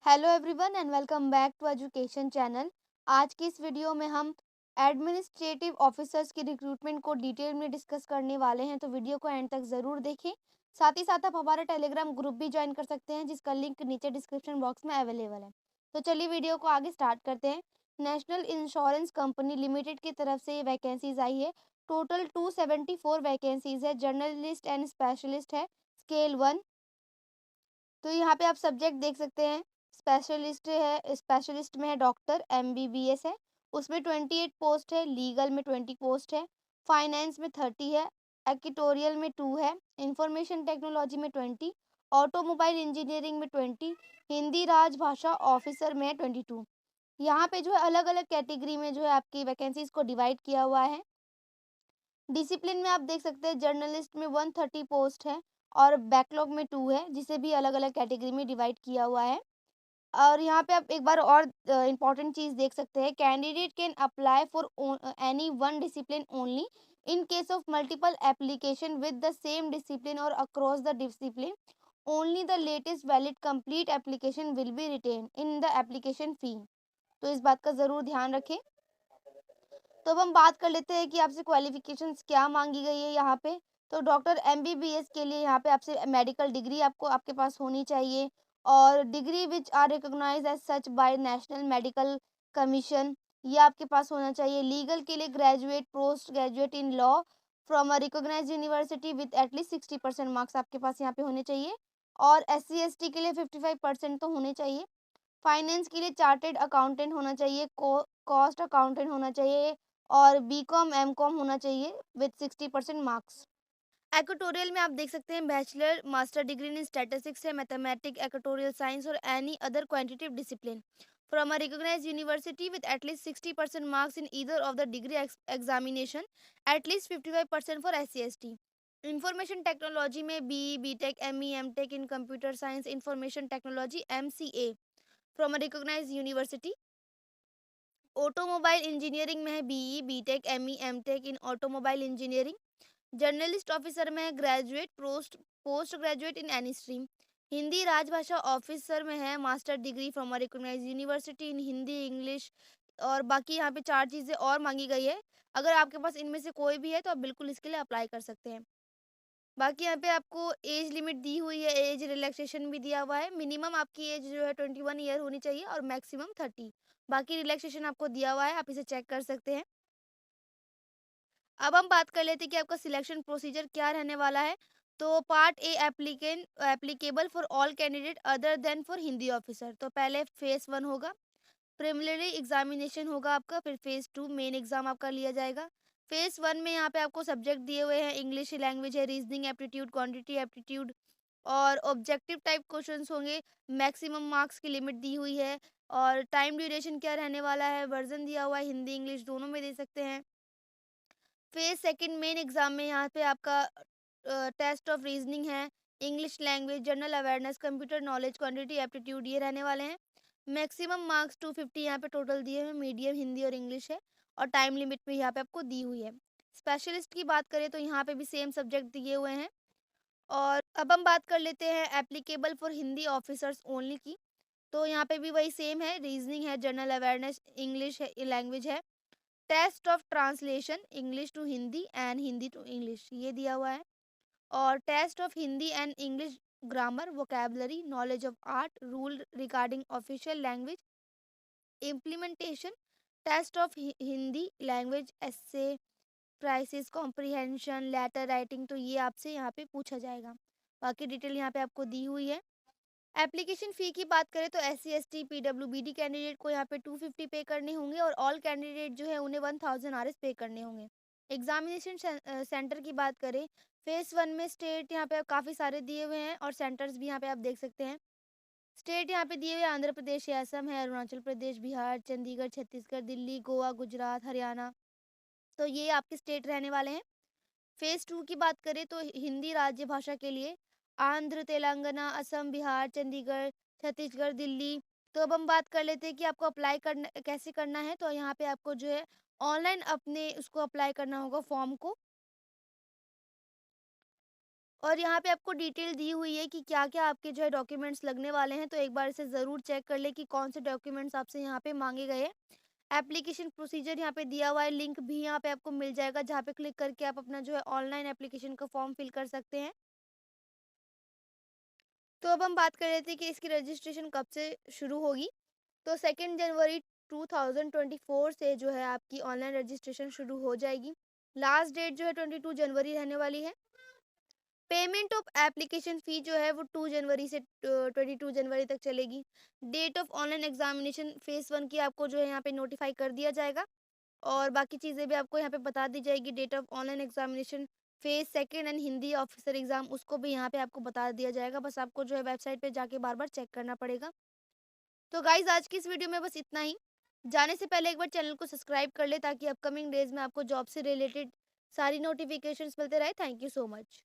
Hello everyone and welcome back to education channel. आज की इस वीडियो में हम एडमिनिस्ट्रेटिव ऑफिसर्स की रिक्रूटमेंट को डिटेल में डिस्कस करने वाले हैं, तो वीडियो को एंड तक ज़रूर देखें। साथ ही साथ आप हमारा टेलीग्राम ग्रुप भी ज्वाइन कर सकते हैं, जिसका लिंक नीचे डिस्क्रिप्शन बॉक्स में अवेलेबल है। तो चलिए वीडियो को आगे स्टार्ट करते हैं। नेशनल इंश्योरेंस कंपनी लिमिटेड की तरफ से वैकेंसीज आई है। टोटल 274 वैकेंसीज है। जर्नलिस्ट एंड स्पेशलिस्ट है, स्केल 1। तो यहाँ पे आप सब्जेक्ट देख सकते हैं। स्पेशलिस्ट में है डॉक्टर, एमबीबीएस है, उसमें 28 पोस्ट है। लीगल में 20 पोस्ट है। फाइनेंस में 30 है। एक्टोरियल में 2 है। इंफॉर्मेशन टेक्नोलॉजी में 20। ऑटोमोबाइल इंजीनियरिंग में 20। हिंदी राजभाषा ऑफिसर में 22। यहाँ पे जो है अलग अलग कैटेगरी में जो है आपकी वैकेंसीज को डिवाइड किया हुआ है। डिसिप्लिन में आप देख सकते हैं, जर्नलिस्ट में 130 पोस्ट है और बैकलॉग में 2 है, जिसे भी अलग अलग कैटेगरी में डिवाइड किया हुआ है। और यहाँ पे आप एक बार और इम्पोर्टेंट चीज़ देख सकते हैं, candidate can apply for any one discipline only in case of multiple application with the same discipline or across the discipline only the latest valid complete application will be retain in the application fee. तो इस बात का ज़रूर ध्यान रखें। तो अब हम बात कर लेते हैं कि आपसे क्वालिफिकेशंस क्या मांगी गई है यहाँ पे। तो डॉक्टर एमबीबीएस के लिए यहाँ पे आपसे मेडिकल डिग्री आपको आपके पास होनी चाहिए, और degree which are recognise as such by national medical commission, ये आपके पास होना चाहिए। लीगल के लिए graduate, post graduate in law from a recognise university with at least 60% marks आपके पास यहाँ पे होने चाहिए। और SC ST के लिए 55% तो होने चाहिए। फाइनेंस के लिए चार्टेड अकाउंटेंट होना चाहिए, कॉस्ट अकाउंटेंट होना चाहिए, और बीकॉम एमकॉम होना चाहिए विद 60% मार्क्स। एक्वेटोरियल में आप देख सकते हैं, bachelor master degree in statistics है, मैथमेटिक, एक्वेटोरियल साइंस और any other quantitative discipline from a recognised university with at least 60% marks in either of the degree examination, at least 55% for SC ST। Information technology में BE BTech ME MTech in computer science information technology MCA from a recognised university. Automobile engineering में है BE BTech ME MTech in automobile engineering. Journalist officer में है graduate, post graduate in any stream. Hindi राजभाषा officer में है master degree from a recognised university in Hindi English. और बाकी यहाँ पे 4 चीज़ें और मांगी गई है। अगर आपके पास इनमें से कोई भी है तो आप बिल्कुल इसके लिए अप्लाई कर सकते हैं। बाकी यहाँ पे आपको एज लिमिट दी हुई है, एज रिलैक्सेशन भी दिया हुआ है। मिनिमम आपकी एज जो है 21 ईयर होनी चाहिए और मैक्सिमम 30। बाकी रिलैक्सेशन आपको दिया हुआ है, आप इसे चेक कर सकते हैं। अब हम बात कर लेते हैं कि आपका सिलेक्शन प्रोसीजर क्या रहने वाला है। तो part A, applicable for all candidate other than for Hindi officer. तो पहले फेज़ 1 होगा, प्रिलिमिनरी एग्जामिनेशन होगा आपका, फिर फेज़ 2 मेन एग्जाम आपका लिया जाएगा। फेज़ 1 में यहाँ पे आपको सब्जेक्ट दिए हुए हैं, इंग्लिश लैंग्वेज है, रीजनिंग एप्टीट्यूड, क्वांटिटी एप्टीट्यूड और ऑब्जेक्टिव टाइप क्वेश्चंस होंगे। मैक्सिमम मार्क्स की लिमिट दी हुई है, और टाइम ड्यूरेशन क्या रहने वाला है, वर्जन दिया हुआ है, हिंदी इंग्लिश दोनों में दे सकते हैं। फेज़ 2 मेन एग्जाम में यहाँ पे आपका टेस्ट ऑफ रीजनिंग है, English language, general awareness, computer knowledge, quantity aptitude, ये रहने वाले हैं। मैक्सिमम मार्क्स 250 यहाँ पे टोटल दिए हैं, मीडियम हिंदी और इंग्लिश है, और टाइम लिमिट भी यहाँ पे आपको दी हुई है। स्पेशलिस्ट की बात करें तो यहाँ पे भी सेम सब्जेक्ट दिए हुए हैं। और अब हम बात कर लेते हैं applicable for Hindi officers only की। तो यहाँ पे भी वही सेम है, रीजनिंग है, जनरल अवेयरनेस, इंग्लिश है, लैंग्वेज है, test of translation English to Hindi and Hindi to English ये दिया हुआ है, और test of Hindi and English grammar, vocabulary, knowledge of art, rule regarding official language, implementation, test of Hindi language, essay, precis comprehension, letter writing, तो ये आपसे यहाँ पे पूछा जाएगा। बाकी डिटेल यहाँ पे आपको दी हुई है। एप्लीकेशन फ़ी की बात करें तो SC ST PWBD कैंडिडेट को यहाँ पे 250 पे करने होंगे, और ऑल कैंडिडेट जो है उन्हें 1000 RS पे करने होंगे। एग्जामिनेशन सेंटर की बात करें, फेज़ 1 में स्टेट यहाँ पे काफ़ी सारे दिए हुए हैं, और सेंटर्स भी यहाँ पे आप देख सकते हैं। स्टेट यहाँ पे दिए हुए आंध्र प्रदेश है, असम है, अरुणाचल प्रदेश, बिहार, चंडीगढ़, छत्तीसगढ़, दिल्ली, गोवा, गुजरात, हरियाणा, तो ये आपके स्टेट रहने वाले हैं। फेज़ 2 की बात करें तो हिंदी राज्य भाषा के लिए आंध्र, तेलंगाना, असम, बिहार, चंडीगढ़, छत्तीसगढ़, दिल्ली। तो अब हम बात कर लेते हैं कि आपको अप्लाई करना कैसे करना है। तो यहाँ पे आपको जो है ऑनलाइन अपने उसको अप्लाई करना होगा फॉर्म को। और यहाँ पे आपको डिटेल दी हुई है कि क्या-क्या आपके जो है डॉक्यूमेंट्स लगने वाले हैं, तो एक बार इसे ज़रूर चेक कर लें कि कौन से डॉक्यूमेंट्स आपसे यहाँ पे माँगे गए हैं। एप्लीकेशन प्रोसीजर यहाँ पे दिया हुआ है, लिंक भी यहाँ पे आपको मिल जाएगा, जहाँ पे क्लिक करके आप अपना जो है ऑनलाइन एप्लीकेशन का फॉर्म फिल कर सकते हैं। तो अब हम बात कर रहे थे कि इसकी रजिस्ट्रेशन कब से शुरू होगी। तो 2 जनवरी 2024 से जो है आपकी ऑनलाइन रजिस्ट्रेशन शुरू हो जाएगी। लास्ट डेट जो है 22 जनवरी रहने वाली है। पेमेंट ऑफ एप्लीकेशन फ़ी जो है वो 2 जनवरी से 22 जनवरी तक चलेगी। Date of online examination phase 1 की आपको जो है यहाँ पे नोटिफ़ाई कर दिया जाएगा और बाकी चीज़ें भी आपको यहाँ पे बता दी जाएगी। Date of online examination phase 2 and Hindi officer exam उसको भी यहाँ पे आपको बता दिया जाएगा। बस आपको जो है वेबसाइट पे जाके बार-बार चेक करना पड़ेगा। तो गाइज़ आज की इस वीडियो में बस इतना ही। जाने से पहले एक बार चैनल को सब्सक्राइब कर लें ताकि अपकमिंग डेज़ में आपको जॉब से रिलेटेड सारी नोटिफ़िकेशंस मिलते रहे। Thank you so much.